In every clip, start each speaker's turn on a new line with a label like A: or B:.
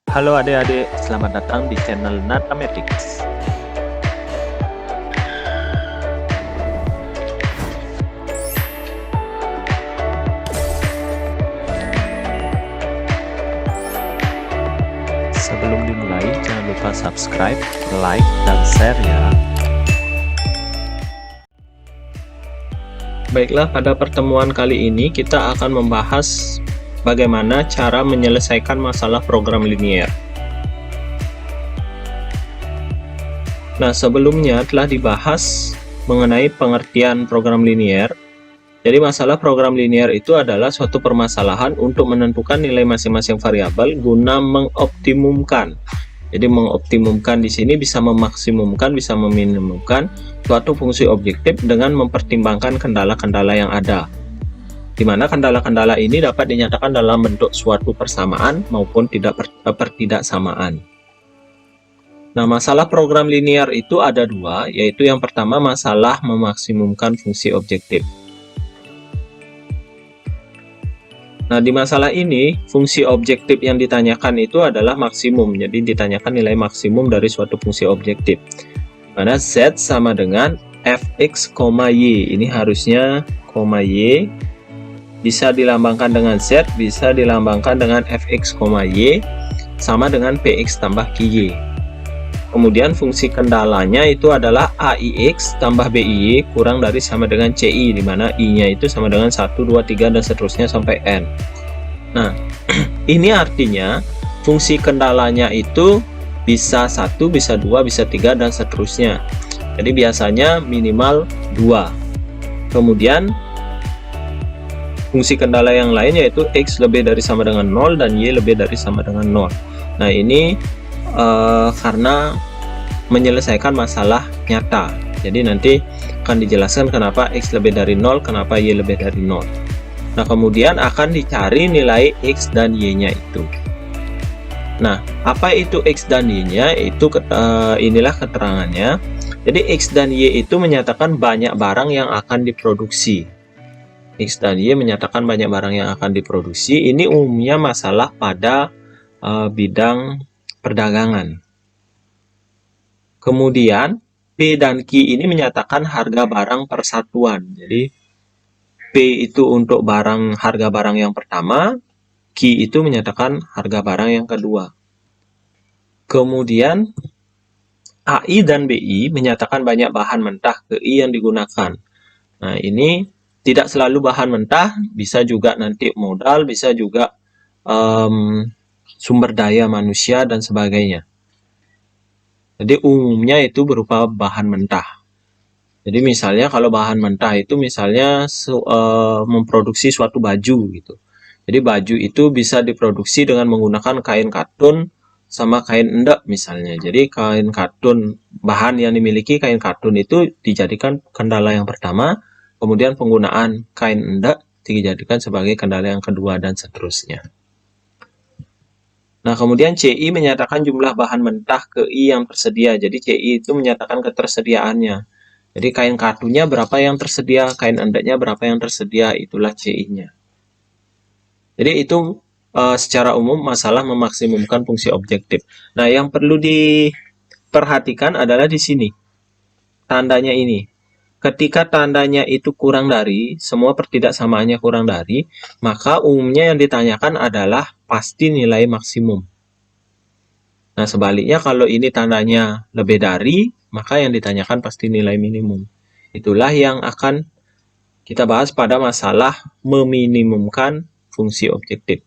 A: Halo adik-adik, selamat datang di channel Natamatics. Sebelum dimulai, jangan lupa subscribe, like, dan share ya. Baiklah, pada pertemuan kali ini kita akan membahas bagaimana cara menyelesaikan masalah program linier. Nah, sebelumnya telah dibahas mengenai pengertian program linier. Jadi masalah program linier itu adalah suatu permasalahan untuk menentukan nilai masing-masing variabel guna mengoptimumkan. Jadi mengoptimumkan di sini bisa memaksimumkan, bisa meminimumkan suatu fungsi objektif dengan mempertimbangkan kendala-kendala yang ada. Di mana kendala-kendala ini dapat dinyatakan dalam bentuk suatu persamaan maupun pertidaksamaan. Nah, masalah program linier itu ada dua, yaitu yang pertama masalah memaksimumkan fungsi objektif. Nah, di masalah ini, fungsi objektif yang ditanyakan itu adalah maksimum. Jadi, ditanyakan nilai maksimum dari suatu fungsi objektif. Mana Z sama dengan Fx, Y. Ini harusnya, Y. Bisa dilambangkan dengan Z, bisa dilambangkan dengan Fx, Y. Sama dengan Px tambah Qy. Kemudian fungsi kendalanya itu adalah AIX tambah BIY kurang dari sama dengan CI, di mana I-nya itu sama dengan 1, 2, 3, dan seterusnya sampai N. Nah, ini artinya fungsi kendalanya itu bisa 1, bisa 2, bisa 3, dan seterusnya. Jadi biasanya minimal 2. Kemudian fungsi kendala yang lain yaitu X lebih dari sama dengan 0 dan Y lebih dari sama dengan 0. Nah, ini karena menyelesaikan masalah nyata. Jadi nanti akan dijelaskan kenapa X lebih dari 0, kenapa Y lebih dari 0. Nah, kemudian akan dicari nilai X dan Y-nya itu. Nah, apa itu X dan Y-nya? Itu inilah keterangannya. Jadi X dan Y itu menyatakan banyak barang yang akan diproduksi. X dan Y menyatakan banyak barang yang akan diproduksi. Ini umumnya masalah pada bidang perdagangan. Kemudian P dan Q ini menyatakan harga barang persatuan. Jadi P itu untuk harga barang yang pertama, Q itu menyatakan harga barang yang kedua. Kemudian AI dan BI menyatakan banyak bahan mentah ke I yang digunakan. Nah, ini tidak selalu bahan mentah, bisa juga nanti modal, bisa juga sumber daya manusia dan sebagainya. Jadi umumnya itu berupa bahan mentah. Jadi misalnya kalau bahan mentah itu misalnya memproduksi suatu baju gitu. Jadi baju itu bisa diproduksi dengan menggunakan kain katun sama kain endek misalnya. Jadi kain katun, bahan yang dimiliki kain katun itu dijadikan kendala yang pertama, kemudian penggunaan kain endek dijadikan sebagai kendala yang kedua dan seterusnya. Nah, kemudian CI menyatakan jumlah bahan mentah ke I yang tersedia. Jadi CI itu menyatakan ketersediaannya. Jadi kain katunnya berapa yang tersedia, kain endeknya berapa yang tersedia, itulah CI-nya. Jadi itu secara umum masalah memaksimumkan fungsi objektif. Nah, yang perlu diperhatikan adalah di sini. Tandanya ini. Ketika tandanya itu kurang dari, semua pertidaksamaannya kurang dari, maka umumnya yang ditanyakan adalah pasti nilai maksimum. Nah, sebaliknya kalau ini tandanya lebih dari, maka yang ditanyakan pasti nilai minimum. Itulah yang akan kita bahas pada masalah meminimumkan fungsi objektif.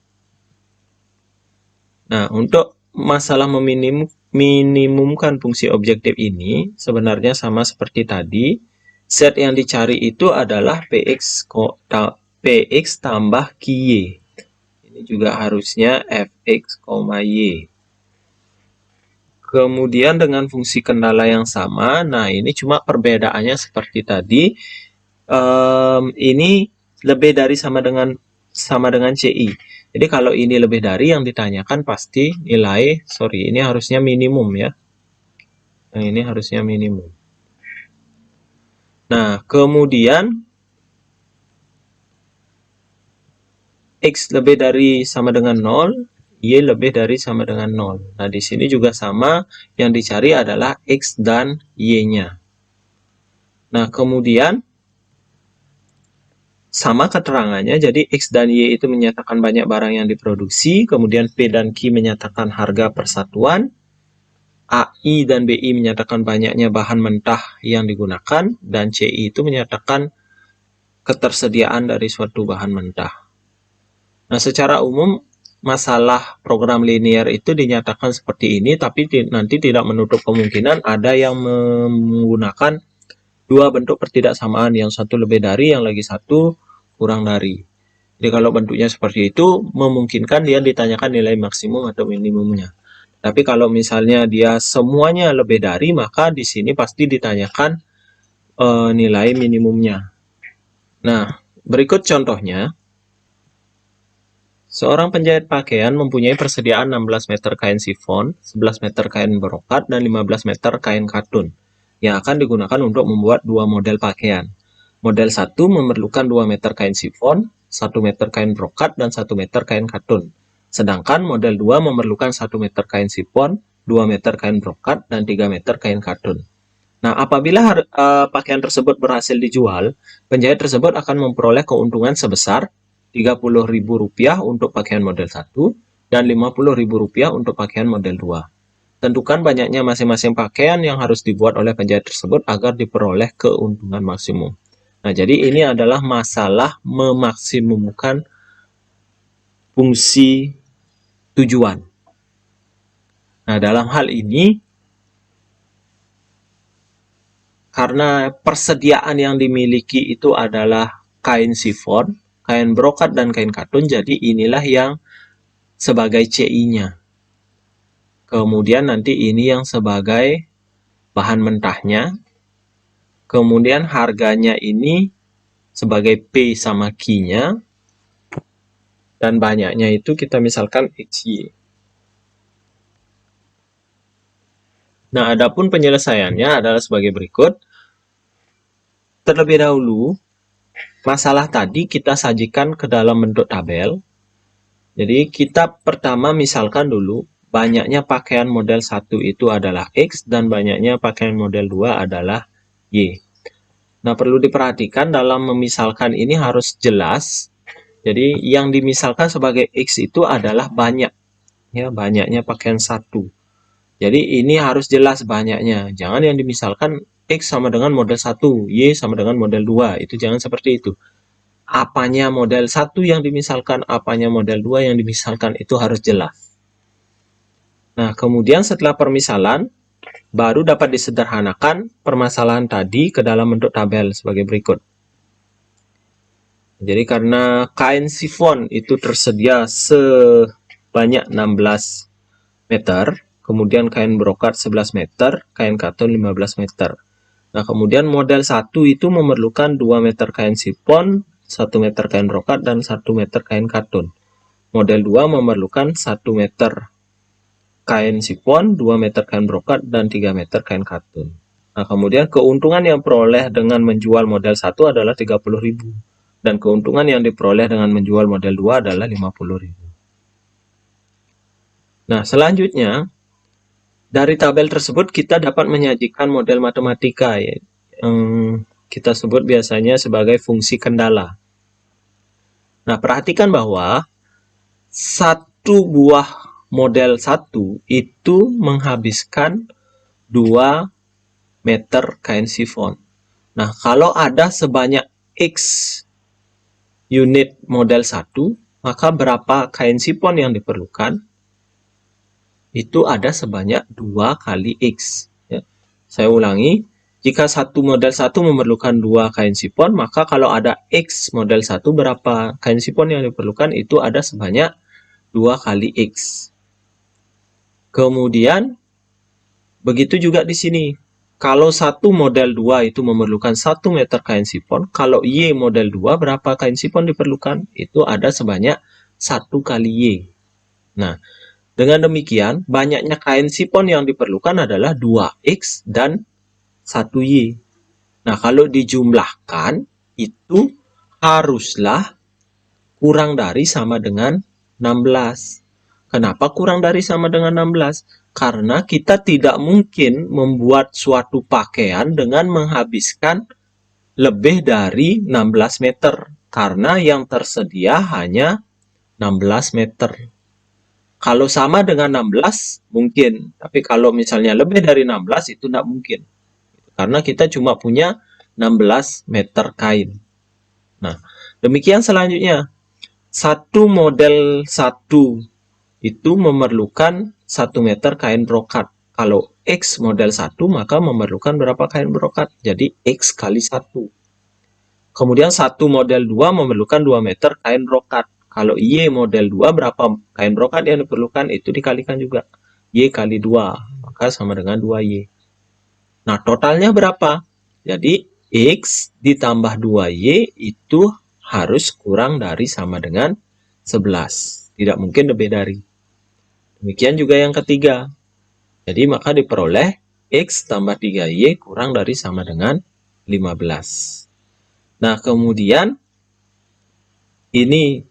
A: Nah, untuk masalah meminimumkan fungsi objektif ini sebenarnya sama seperti tadi. Z yang dicari itu adalah Px tambah Qy. Ini juga harusnya Fx, Y. Kemudian dengan fungsi kendala yang sama, nah ini cuma perbedaannya seperti tadi. Ini lebih dari sama dengan CI. Jadi kalau ini lebih dari, yang ditanyakan pasti nilai, ini harusnya minimum ya. Nah, ini harusnya minimum. Nah, kemudian X lebih dari sama dengan 0, Y lebih dari sama dengan 0. Nah, di sini juga sama, yang dicari adalah X dan Y-nya. Nah, kemudian sama keterangannya, jadi X dan Y itu menyatakan banyak barang yang diproduksi, kemudian P dan Q menyatakan harga persatuan, AI dan BI menyatakan banyaknya bahan mentah yang digunakan, dan CI itu menyatakan ketersediaan dari suatu bahan mentah. Nah, secara umum, masalah program linear itu dinyatakan seperti ini, tapi nanti tidak menutup kemungkinan ada yang menggunakan dua bentuk pertidaksamaan, yang satu lebih dari, yang lagi satu kurang dari. Jadi kalau bentuknya seperti itu, memungkinkan dia ditanyakan nilai maksimum atau minimumnya. Tapi kalau misalnya dia semuanya lebih dari, maka di sini pasti ditanyakan nilai minimumnya. Nah, berikut contohnya. Seorang penjahit pakaian mempunyai persediaan 16 meter kain sifon, 11 meter kain brokat, dan 15 meter kain katun yang akan digunakan untuk membuat dua model pakaian. Model 1 memerlukan 2 meter kain sifon, 1 meter kain brokat, dan 1 meter kain katun. Sedangkan model 2 memerlukan 1 meter kain sifon, 2 meter kain brokat, dan 3 meter kain katun. Nah, apabila pakaian tersebut berhasil dijual, penjahit tersebut akan memperoleh keuntungan sebesar Rp30.000 untuk pakaian model 1 dan Rp50.000 untuk pakaian model 2. Tentukan banyaknya masing-masing pakaian yang harus dibuat oleh penjahit tersebut agar diperoleh keuntungan maksimum. Nah, jadi ini adalah masalah memaksimumkan fungsi tujuan. Nah, dalam hal ini, karena persediaan yang dimiliki itu adalah kain sifon, kain brokat, dan kain katun, jadi inilah yang sebagai CI-nya. Kemudian nanti ini yang sebagai bahan mentahnya. Kemudian harganya ini sebagai P sama Q-nya. Dan banyaknya itu kita misalkan XY. Nah, adapun penyelesaiannya adalah sebagai berikut. Terlebih dahulu, masalah tadi kita sajikan ke dalam bentuk tabel. Jadi kita pertama misalkan dulu banyaknya pakaian model 1 itu adalah X dan banyaknya pakaian model 2 adalah Y. Nah, perlu diperhatikan dalam memisalkan ini harus jelas. Jadi yang dimisalkan sebagai X itu adalah banyak. Ya, banyaknya pakaian 1. Jadi ini harus jelas banyaknya. Jangan yang dimisalkan X sama dengan model 1, Y sama dengan model 2. Itu jangan seperti itu. Apanya model 1 yang dimisalkan, apanya model 2 yang dimisalkan, itu harus jelas. Nah, kemudian setelah permisalan, baru dapat disederhanakan permasalahan tadi ke dalam bentuk tabel sebagai berikut. Jadi karena kain sifon itu tersedia sebanyak 16 meter, kemudian kain brokat 11 meter, kain katun 15 meter. Nah, kemudian model 1 itu memerlukan 2 meter kain sifon, 1 meter kain brokat, dan 1 meter kain katun. Model 2 memerlukan 1 meter kain sifon, 2 meter kain brokat, dan 3 meter kain katun. Nah, kemudian keuntungan yang peroleh dengan menjual model 1 adalah 30.000. Dan keuntungan yang diperoleh dengan menjual model 2 adalah 50.000. Nah, selanjutnya, dari tabel tersebut kita dapat menyajikan model matematika yang kita sebut biasanya sebagai fungsi kendala. Nah, perhatikan bahwa satu buah model 1 itu menghabiskan 2 meter kain sifon. Nah, kalau ada sebanyak X unit model 1, maka berapa kain sifon yang diperlukan? Itu ada sebanyak 2 kali X. Ya. Saya ulangi, jika satu model 1 memerlukan 2 kain sifon, maka kalau ada X model 1, berapa kain sifon yang diperlukan? Itu ada sebanyak 2 kali X. Kemudian, begitu juga di sini. Kalau satu model 2 itu memerlukan 1 meter kain sifon, kalau Y model 2, berapa kain sifon diperlukan? Itu ada sebanyak 1 kali Y. Nah, dengan demikian, banyaknya kain sifon yang diperlukan adalah 2X dan 1Y. Nah, kalau dijumlahkan, itu haruslah kurang dari sama dengan 16. Kenapa kurang dari sama dengan 16? Karena kita tidak mungkin membuat suatu pakaian dengan menghabiskan lebih dari 16 meter. Karena yang tersedia hanya 16 meter. Kalau sama dengan 16, mungkin. Tapi kalau misalnya lebih dari 16, itu tidak mungkin. Karena kita cuma punya 16 meter kain. Nah, demikian selanjutnya. Satu model satu itu memerlukan 1 meter kain brokat. Kalau X model 1, maka memerlukan berapa kain brokat? Jadi X kali 1. Kemudian satu model 2 memerlukan 2 meter kain brokat. Kalau Y model 2, berapa kain brokat yang diperlukan? Itu dikalikan juga. Y kali 2, maka sama dengan 2Y. Nah, totalnya berapa? Jadi X ditambah 2Y itu harus kurang dari sama dengan 11. Tidak mungkin lebih dari. Demikian juga yang ketiga. Jadi maka diperoleh X tambah 3Y kurang dari sama dengan 15. Nah, kemudian ini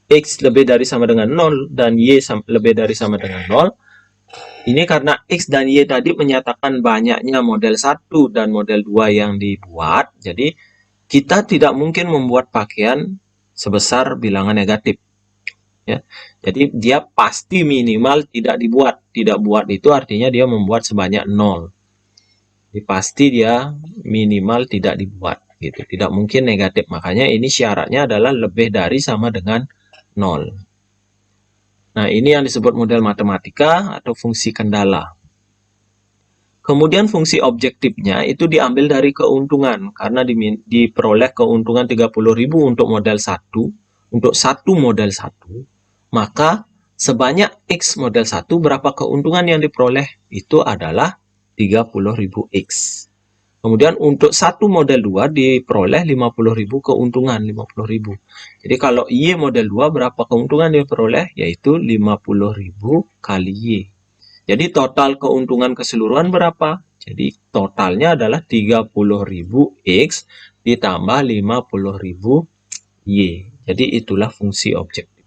A: X lebih dari sama dengan 0 dan Y lebih dari sama dengan 0. Ini karena X dan Y tadi menyatakan banyaknya model 1 dan model 2 yang dibuat. Jadi kita tidak mungkin membuat pakaian sebesar bilangan negatif. Ya. Jadi dia pasti minimal tidak dibuat. Tidak buat itu artinya dia membuat sebanyak 0. Jadi pasti dia minimal tidak dibuat. Gitu. Tidak mungkin negatif. Makanya ini syaratnya adalah lebih dari sama dengan 0. Nah, ini yang disebut model matematika atau fungsi kendala. Kemudian fungsi objektifnya itu diambil dari keuntungan. Karena diperoleh keuntungan 30.000 untuk model 1. Untuk satu model 1. Maka sebanyak X model 1 berapa keuntungan yang diperoleh? Itu adalah 30.000 X. Kemudian untuk satu model 2 diperoleh 50.000 keuntungan, 50.000. Jadi kalau Y model 2 berapa keuntungan yang diperoleh? Yaitu 50.000 kali Y. Jadi total keuntungan keseluruhan berapa? Jadi totalnya adalah 30.000 X ditambah 50.000 Y. Jadi itulah fungsi objektif.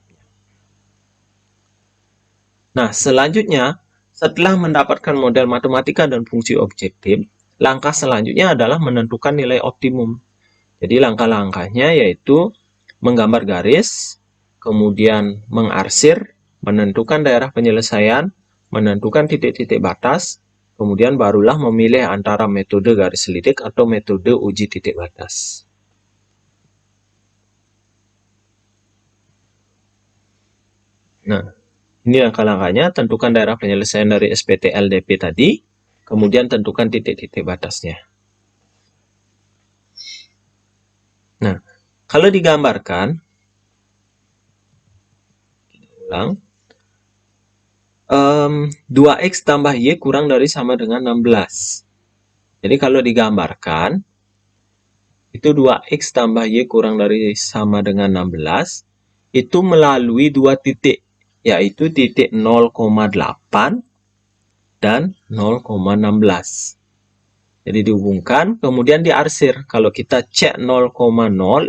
A: Nah, selanjutnya, setelah mendapatkan model matematika dan fungsi objektif, langkah selanjutnya adalah menentukan nilai optimum. Jadi langkah-langkahnya yaitu menggambar garis, kemudian mengarsir, menentukan daerah penyelesaian, menentukan titik-titik batas, kemudian barulah memilih antara metode garis selidik atau metode uji titik batas. Nah, ini langkah-langkahnya, tentukan daerah penyelesaian dari SPT LDP tadi, kemudian tentukan titik-titik batasnya. Nah, kalau digambarkan, ulang, 2X tambah Y kurang dari sama dengan 16. Jadi kalau digambarkan, itu 2X tambah Y kurang dari sama dengan 16, itu melalui dua titik, yaitu titik 0,8 dan 0,16. Jadi dihubungkan, kemudian diarsir. Kalau kita cek 0,0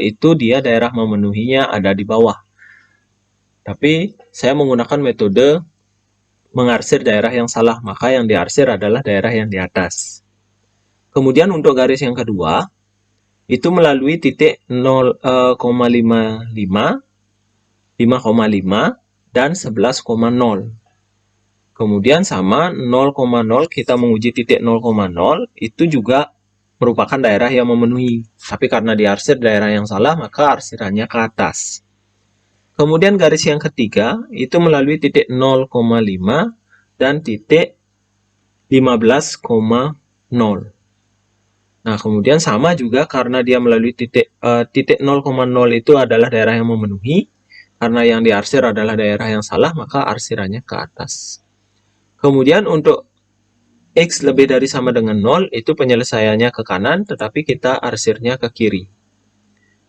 A: itu dia daerah memenuhinya ada di bawah. Tapi saya menggunakan metode mengarsir daerah yang salah, maka yang diarsir adalah daerah yang di atas. Kemudian untuk garis yang kedua, itu melalui titik 0,55, 5,5, dan 11,0. Kemudian sama 0,0 kita menguji titik 0,0 itu juga merupakan daerah yang memenuhi. Tapi karena diarsir daerah yang salah, maka arsirannya ke atas. Kemudian garis yang ketiga itu melalui titik 0,5 dan titik 15,0. Nah, kemudian sama juga karena dia melalui titik 0,0 itu adalah daerah yang memenuhi. Karena yang diarsir adalah daerah yang salah, maka arsirannya ke atas. Kemudian untuk X lebih dari sama dengan 0, itu penyelesaiannya ke kanan, tetapi kita arsirnya ke kiri.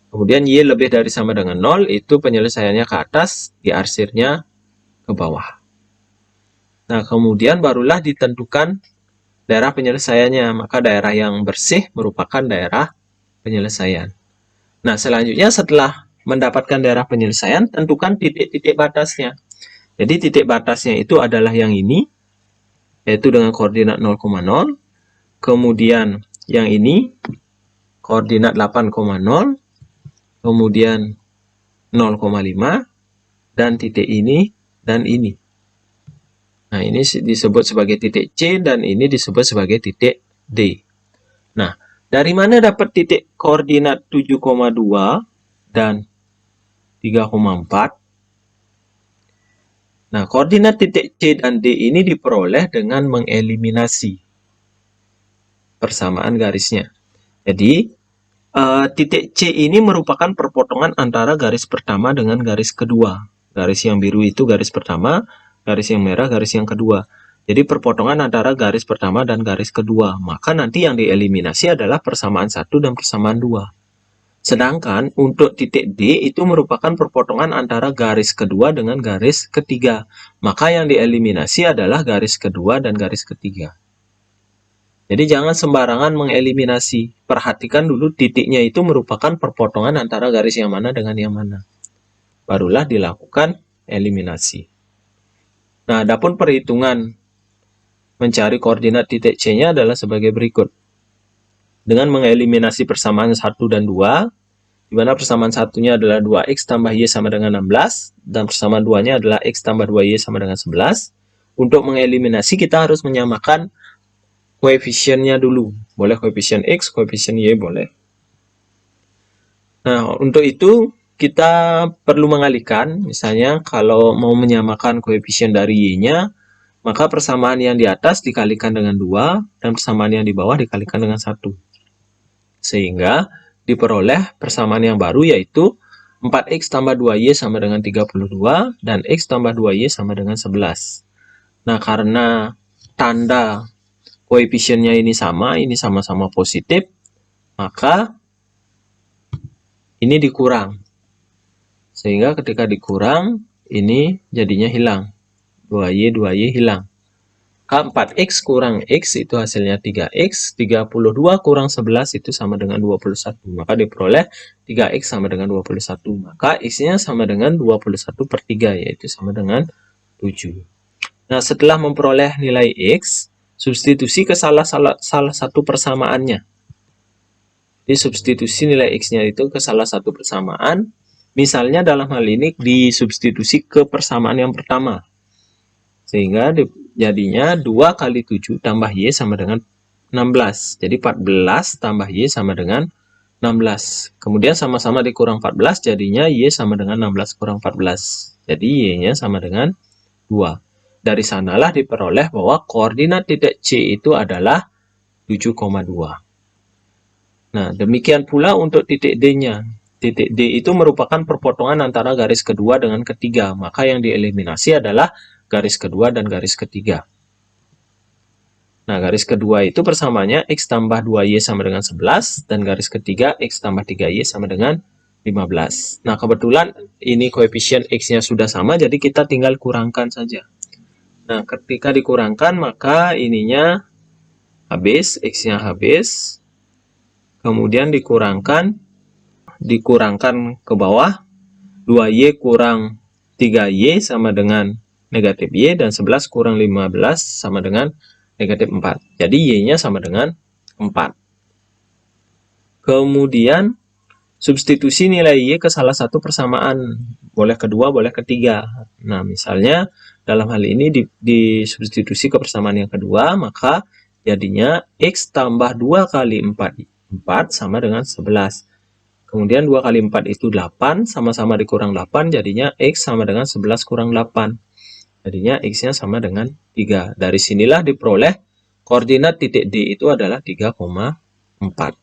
A: Kemudian Y lebih dari sama dengan 0, itu penyelesaiannya ke atas, diarsirnya ke bawah. Nah, kemudian barulah ditentukan daerah penyelesaiannya, maka daerah yang bersih merupakan daerah penyelesaian. Nah, selanjutnya setelah mendapatkan daerah penyelesaian, tentukan titik-titik batasnya. Jadi titik batasnya itu adalah yang ini, yaitu dengan koordinat 0,0. Kemudian yang ini, koordinat 8,0. Kemudian 0,5. Dan titik ini dan ini. Nah, ini disebut sebagai titik C dan ini disebut sebagai titik D. Nah, dari mana dapat titik koordinat 7,2 dan 3,4? Nah, koordinat titik C dan D ini diperoleh dengan mengeliminasi persamaan garisnya. Jadi, titik C ini merupakan perpotongan antara garis pertama dengan garis kedua. Garis yang biru itu garis pertama, garis yang merah garis yang kedua. Jadi perpotongan antara garis pertama dan garis kedua. Maka nanti yang dieliminasi adalah persamaan 1 dan persamaan 2. Sedangkan untuk titik D itu merupakan perpotongan antara garis kedua dengan garis ketiga. Maka yang dieliminasi adalah garis kedua dan garis ketiga. Jadi jangan sembarangan mengeliminasi. Perhatikan dulu titiknya itu merupakan perpotongan antara garis yang mana dengan yang mana. Barulah dilakukan eliminasi. Nah, adapun perhitungan mencari koordinat titik C-nya adalah sebagai berikut. Dengan mengeliminasi persamaan 1 dan 2, di mana persamaan satunya adalah 2x tambah y sama dengan 16, dan persamaan 2-nya adalah x tambah 2y sama dengan 11. Untuk mengeliminasi kita harus menyamakan koefisiennya dulu. Boleh koefisien X, koefisien Y boleh. Nah, untuk itu kita perlu mengalihkan. Misalnya kalau mau menyamakan koefisien dari Y-nya, maka persamaan yang di atas dikalikan dengan 2, dan persamaan yang di bawah dikalikan dengan 1. Sehingga diperoleh persamaan yang baru yaitu 4x tambah 2y sama dengan 32, dan x tambah 2y sama dengan 11. Nah, karena tanda koefisiennya ini sama-sama positif, maka ini dikurang. Sehingga ketika dikurang, ini jadinya hilang. 2y hilang. Maka 4x kurang x itu hasilnya 3x, 32 kurang 11 itu sama dengan 21. Maka diperoleh 3x sama dengan 21. Maka x-nya sama dengan 21 per 3, yaitu sama dengan 7. Nah, setelah memperoleh nilai x, substitusi ke salah satu persamaannya. Jadi substitusi nilai x-nya itu ke salah satu persamaan. Misalnya dalam hal ini disubstitusi ke persamaan yang pertama. Sehingga jadinya 2 kali 7 tambah y sama dengan 16. Jadi 14 tambah y sama dengan 16. Kemudian sama-sama dikurang 14, jadinya y sama dengan 16 kurang 14. Jadi y-nya sama dengan 2. Dari sanalah diperoleh bahwa koordinat titik C itu adalah 7,2. Nah, demikian pula untuk titik D-nya. Titik D itu merupakan perpotongan antara garis kedua dengan ketiga. Maka yang dieliminasi adalah garis kedua dan garis ketiga. Nah, garis kedua itu persamanya x tambah 2y sama dengan 11, dan garis ketiga x tambah 3y sama dengan 15. Nah, kebetulan ini koefisien x-nya sudah sama, jadi kita tinggal kurangkan saja. Nah, ketika dikurangkan, maka ininya habis, x-nya habis. Kemudian dikurangkan ke bawah, 2y kurang 3y sama dengan negatif y, dan 11 kurang 15 sama dengan negatif 4. Jadi y-nya sama dengan 4. Kemudian substitusi nilai y ke salah satu persamaan. Boleh kedua, boleh ketiga. Nah, misalnya dalam hal ini disubstitusi ke persamaan yang kedua, maka jadinya x tambah 2 kali 4 sama dengan 11. Kemudian 2 kali 4 itu 8, sama-sama dikurang 8, jadinya x sama dengan 11 kurang 8. Jadinya x-nya sama dengan 3. Dari sinilah diperoleh koordinat titik D itu adalah 3,4.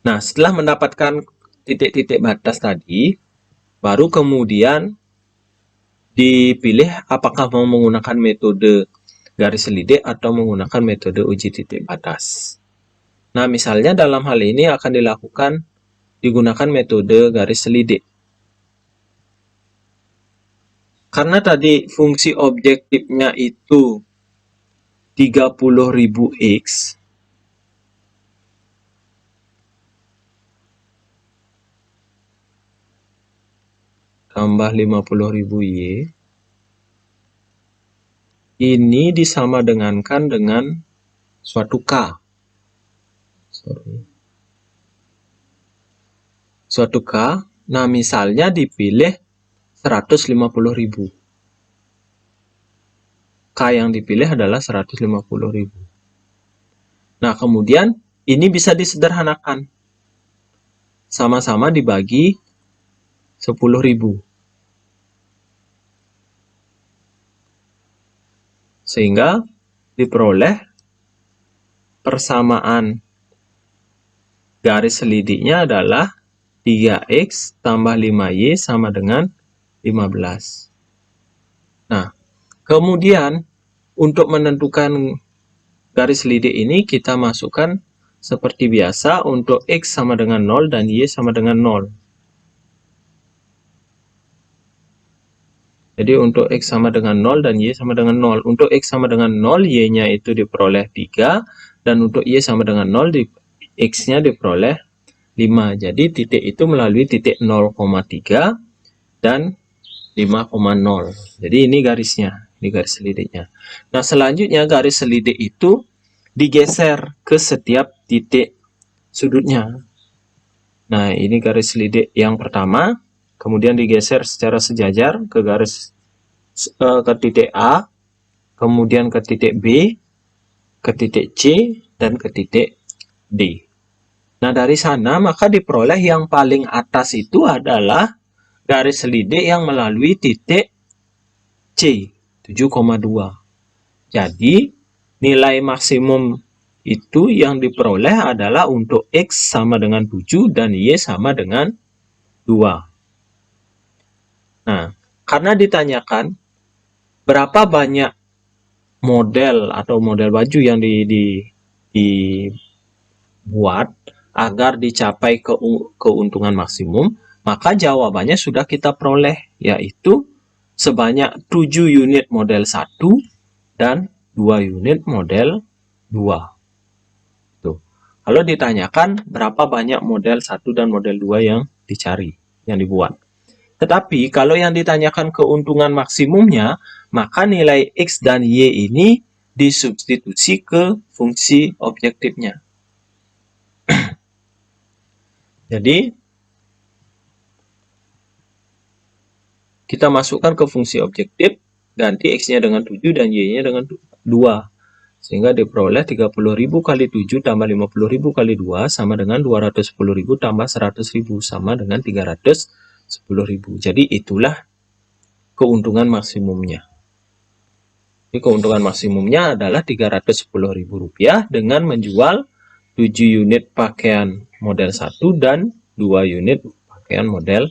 A: Nah, setelah mendapatkan titik-titik batas tadi, baru kemudian dipilih apakah mau menggunakan metode garis selidik atau menggunakan metode uji titik batas. Nah, misalnya dalam hal ini akan digunakan metode garis selidik. Karena tadi fungsi objektifnya itu 30.000x, tambah 50.000y, ini disamadengankan dengan suatu K. Suatu K, nah misalnya dipilih 150.000. K yang dipilih adalah 150.000. Nah, kemudian ini bisa disederhanakan. Sama-sama dibagi 10.000. Sehingga diperoleh persamaan garis selidiknya adalah 3X tambah 5Y sama dengan 15. Nah, kemudian untuk menentukan garis selidik ini kita masukkan seperti biasa untuk X sama dengan 0 dan Y sama dengan 0. Jadi untuk X sama dengan 0 dan Y sama dengan 0. Untuk X sama dengan 0, Y-nya itu diperoleh 3. Dan untuk Y sama dengan 0, X-nya diperoleh 5. Jadi titik itu melalui titik 0,3 dan 5,0. Jadi ini garisnya, ini garis selidiknya. Nah, selanjutnya garis selidik itu digeser ke setiap titik sudutnya. Nah, ini garis selidik yang pertama. Kemudian digeser secara sejajar ke ke titik A, kemudian ke titik B, ke titik C, dan ke titik D. Nah, dari sana maka diperoleh yang paling atas itu adalah garis selidik yang melalui titik C, 7,2. Jadi, nilai maksimum itu yang diperoleh adalah untuk X sama dengan 7 dan Y sama dengan 2. Nah, karena ditanyakan berapa banyak model atau model baju yang dibuat agar dicapai keuntungan maksimum, maka jawabannya sudah kita peroleh, yaitu sebanyak 7 unit model 1 dan 2 unit model 2. Tuh. Kalau ditanyakan berapa banyak model 1 dan model 2 yang dicari, yang dibuat. Tetapi kalau yang ditanyakan keuntungan maksimumnya, maka nilai X dan Y ini disubstitusi ke fungsi objektifnya. Jadi, kita masukkan ke fungsi objektif, ganti X-nya dengan 7 dan Y-nya dengan 2. Sehingga diperoleh 30.000 kali 7 tambah 50.000 kali 2 sama dengan 210.000 tambah 100.000 sama dengan 310.000. Jadi itulah keuntungan maksimumnya. Jadi keuntungan maksimumnya adalah Rp310.000 dengan menjual 7 unit pakaian model 1 dan 2 unit pakaian model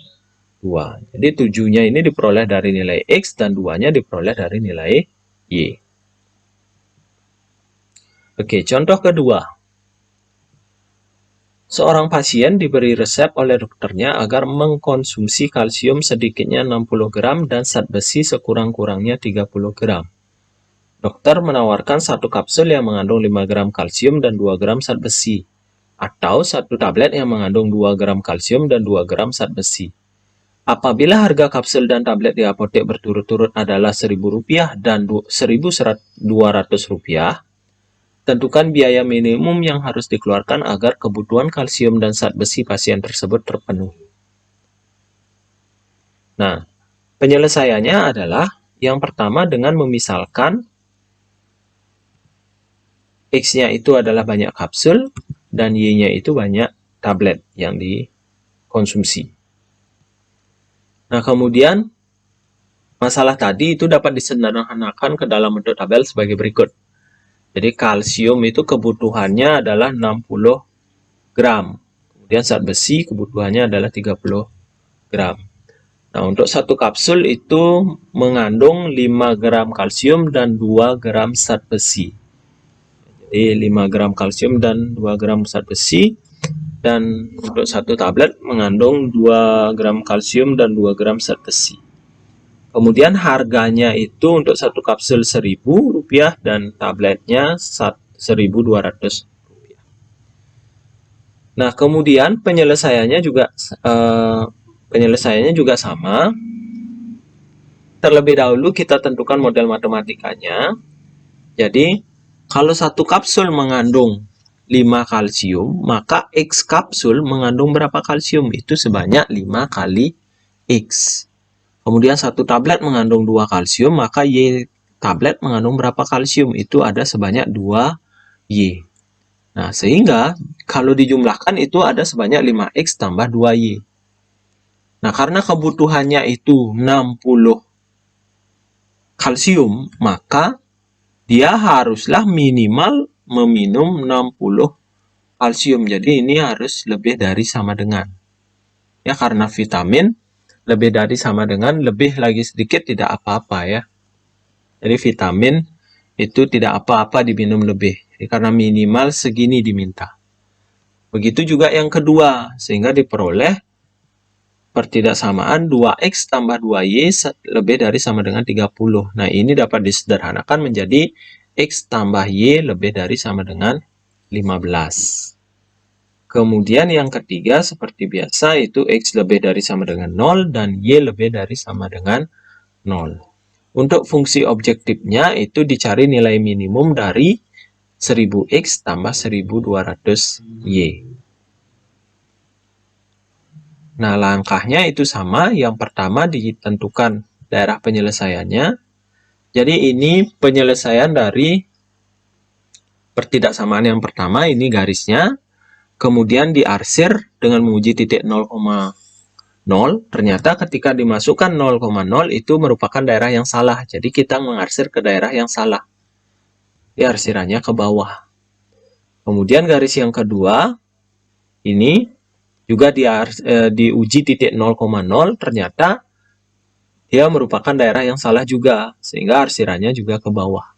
A: 2. Jadi 7-nya ini diperoleh dari nilai X dan 2-nya diperoleh dari nilai Y. Oke, contoh kedua. Seorang pasien diberi resep oleh dokternya agar mengkonsumsi kalsium sedikitnya 60 gram dan zat besi sekurang-kurangnya 30 gram. Dokter menawarkan satu kapsul yang mengandung 5 gram kalsium dan 2 gram zat besi, atau satu tablet yang mengandung 2 gram kalsium dan 2 gram zat besi. Apabila harga kapsul dan tablet di apotek berturut-turut adalah Rp1.000 dan Rp1.200, tentukan biaya minimum yang harus dikeluarkan agar kebutuhan kalsium dan zat besi pasien tersebut terpenuhi. Nah, penyelesaiannya adalah yang pertama dengan memisalkan X-nya itu adalah banyak kapsul dan Y-nya itu banyak tablet yang dikonsumsi. Nah, kemudian masalah tadi itu dapat disederhanakan ke dalam bentuk tabel sebagai berikut. Jadi kalsium itu kebutuhannya adalah 60 gram. Kemudian zat besi kebutuhannya adalah 30 gram. Nah, untuk satu kapsul itu mengandung 5 gram kalsium dan 2 gram zat besi. Jadi 5 gram kalsium dan 2 gram zat besi. Dan untuk satu tablet mengandung 2 gram kalsium dan 2 gram zat besi. Kemudian harganya itu untuk satu kapsul Rp1.000 dan tabletnya Rp1.200. Nah, kemudian penyelesaiannya juga sama. terlebih dahulu kita tentukan model matematikanya. Jadi, kalau satu kapsul mengandung 5 kalsium, maka X kapsul mengandung berapa kalsium? Itu sebanyak 5 kali X. Kemudian satu tablet mengandung 2 kalsium, maka Y tablet mengandung berapa kalsium? Itu ada sebanyak 2Y. Nah, sehingga kalau dijumlahkan itu ada sebanyak 5X tambah 2Y. Nah, karena kebutuhannya itu 60 kalsium, maka dia haruslah minimal meminum 60 kalsium. Jadi ini harus lebih dari sama dengan. Ya, karena vitamin lebih dari sama dengan, lebih lagi sedikit tidak apa-apa ya. Jadi vitamin itu tidak apa-apa diminum lebih. Jadi, karena minimal segini diminta. Begitu juga yang kedua, sehingga diperoleh pertidaksamaan 2X tambah 2Y lebih dari sama dengan 30. Nah, ini dapat disederhanakan menjadi X tambah Y lebih dari sama dengan 15. Kemudian yang ketiga, seperti biasa, itu X lebih dari sama dengan 0 dan Y lebih dari sama dengan 0. Untuk fungsi objektifnya itu dicari nilai minimum dari 1000X tambah 1200Y. Nah, langkahnya itu sama. Yang pertama ditentukan daerah penyelesaiannya. Jadi ini penyelesaian dari pertidaksamaan yang pertama, ini garisnya. Kemudian diarsir dengan menguji titik 0,0. Ternyata ketika dimasukkan 0,0 itu merupakan daerah yang salah. Jadi kita mengarsir ke daerah yang salah. Diarsirannya ke bawah. Kemudian garis yang kedua, ini juga diuji titik 0,0, ternyata dia merupakan daerah yang salah juga, sehingga arsirannya juga ke bawah.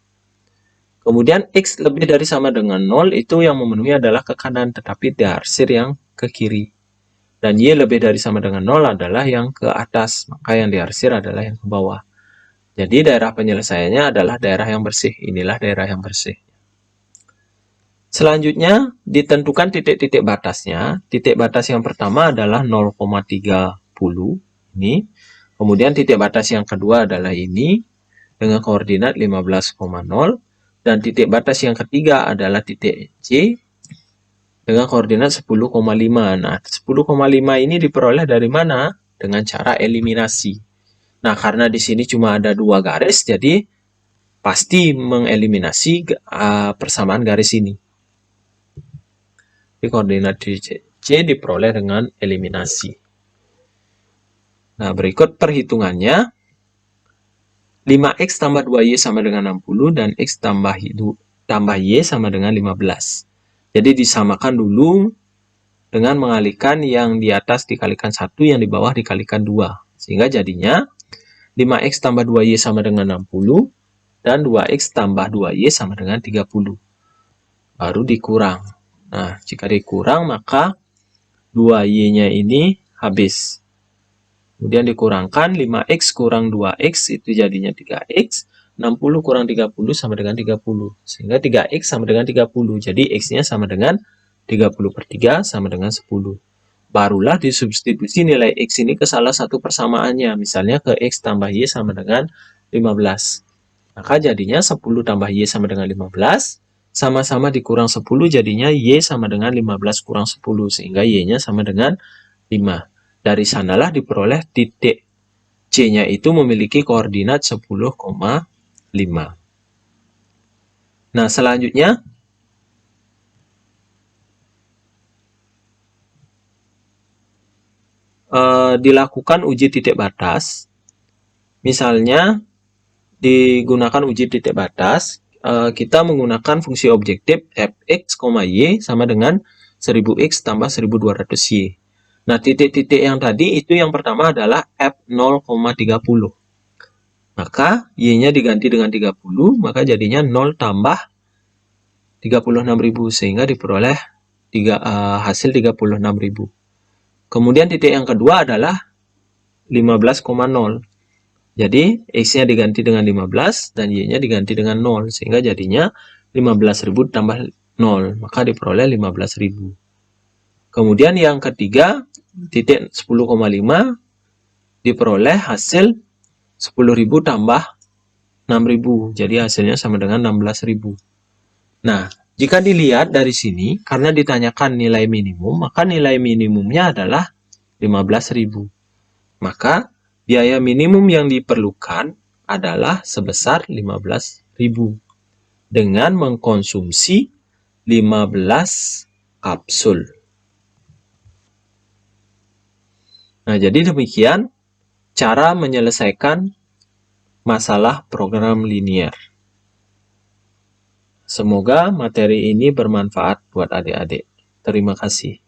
A: Kemudian X lebih dari sama dengan 0 itu yang memenuhi adalah ke kanan, tetapi diarsir yang ke kiri. Dan Y lebih dari sama dengan 0 adalah yang ke atas, maka yang diarsir adalah yang ke bawah. Jadi daerah penyelesaiannya adalah daerah yang bersih. Inilah daerah yang bersih. Selanjutnya, ditentukan titik-titik batasnya. Titik batas yang pertama adalah 0,30. Ini. Kemudian titik batas yang kedua adalah ini, dengan koordinat 15,0. Dan titik batas yang ketiga adalah titik C, dengan koordinat 10,5. Nah, 10,5 ini diperoleh dari mana? Dengan cara eliminasi. Nah, karena di sini cuma ada 2 garis, jadi pasti mengeliminasi persamaan garis ini. Di koordinat C diperoleh dengan eliminasi. Nah, berikut perhitungannya. 5X tambah 2Y sama dengan 60 dan X tambah Y sama dengan 15. Jadi disamakan dulu dengan mengalihkan yang di atas dikalikan 1, yang di bawah dikalikan 2. Sehingga jadinya 5X tambah 2Y sama dengan 60 dan 2X tambah 2Y sama dengan 30. Baru dikurang. Nah, jika dikurang maka 2Y-nya ini habis. Kemudian dikurangkan 5X kurang 2X itu jadinya 3X. 60 kurang 30 sama dengan 30. Sehingga 3X sama dengan 30. Jadi X-nya sama dengan 30/3 sama dengan 10. Barulah disubstitusi nilai X ini ke salah satu persamaannya. Misalnya ke X tambah Y sama dengan 15. Maka jadinya 10 tambah Y sama dengan 15. Sama-sama dikurang 10 jadinya Y sama dengan 15 kurang 10. Sehingga Y-nya sama dengan 5. Dari sanalah diperoleh titik C-nya itu memiliki koordinat 10,5. Nah, selanjutnya dilakukan uji titik batas. Misalnya digunakan uji titik batas, kita menggunakan fungsi objektif fx, y sama dengan 1000x tambah 1200y. Nah, titik-titik yang tadi itu yang pertama adalah f0,30. Maka y-nya diganti dengan 30, maka jadinya 0 tambah 36.000, sehingga diperoleh hasil 36.000. Kemudian titik yang kedua adalah 15,0. Jadi X-nya diganti dengan 15 dan Y-nya diganti dengan 0. Sehingga jadinya 15.000 tambah 0. Maka diperoleh 15.000. Kemudian yang ketiga, titik 10,5 diperoleh hasil 10.000 tambah 6.000, jadi hasilnya sama dengan 16.000. Nah, jika dilihat dari sini, karena ditanyakan nilai minimum, maka nilai minimumnya adalah 15.000. Maka biaya minimum yang diperlukan adalah sebesar 15.000 dengan mengkonsumsi 15 kapsul. Nah, jadi demikian cara menyelesaikan masalah program linier. Semoga materi ini bermanfaat buat adik-adik. Terima kasih.